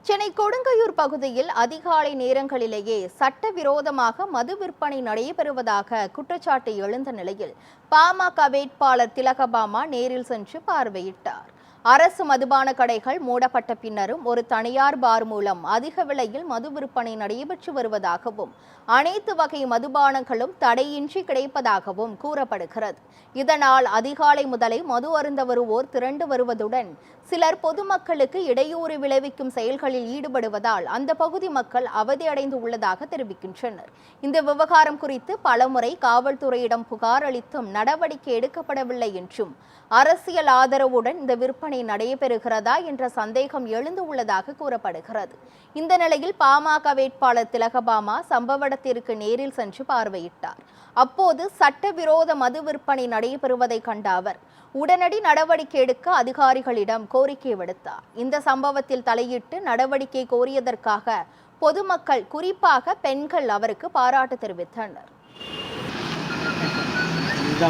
சென்னை கொடுங்கையூர் பகுதியில் அதிகாலை நேரங்களிலேயே சட்டவிரோதமாக மது விற்பனை நடைபெறுவதாக குற்றச்சாட்டு எழுந்த நிலையில் பாமக வேட்பாளர் திலகபாமா நேரில் சென்று பார்வையிட்டார். அரசு மதுபான கடைகள் மூடப்பட்ட பின்னரும் ஒரு தனியார் பார் மூலம் அதிக விலையில் மது விற்பனை நடைபெற்று வருவதாகவும் அனைத்து வகை மதுபானங்களும் தடையின்றி கிடைப்பதாகவும் கூறப்படுகிறது. இதனால் அதிகாலை முதலே மது அருந்த வருவோர் திரண்டு வருவதுடன் சிலர் பொதுமக்களுக்கு இடையூறு விளைவிக்கும் செயல்களில் ஈடுபடுவதால் அந்த பகுதி மக்கள் அவதியடைந்து உள்ளதாக தெரிவிக்கின்றனர். இந்த விவகாரம் குறித்து பலமுறை காவல்துறையிடம் புகார் அளித்தும் நடவடிக்கை எடுக்கப்படவில்லை என்றும் அரசியல் ஆதரவுடன் இந்த விற்பனை நடைபெறுகிறதா என்ற சந்தேகம் எழுந்து உள்ளதாக கூறப்படுகிறது. இந்த நிலையில் பாமக வேட்பாளர் திலகபாமா சம்பவ இடத்திற்கு நேரில் சென்று பார்வையிட்டார். அப்போது சட்டவிரோத மது விற்பனை நடைபெறுவதை கண்ட அவர் உடனடி நடவடிக்கை எடுக்க அதிகாரிகளிடம் கோரிக்கை விடுத்தார். இந்த சம்பவத்தில் தலையிட்டு நடவடிக்கை கோரியதற்காக பொதுமக்கள் குறிப்பாக பெண்கள் அவருக்கு பாராட்டு தெரிவித்தனர். இந்த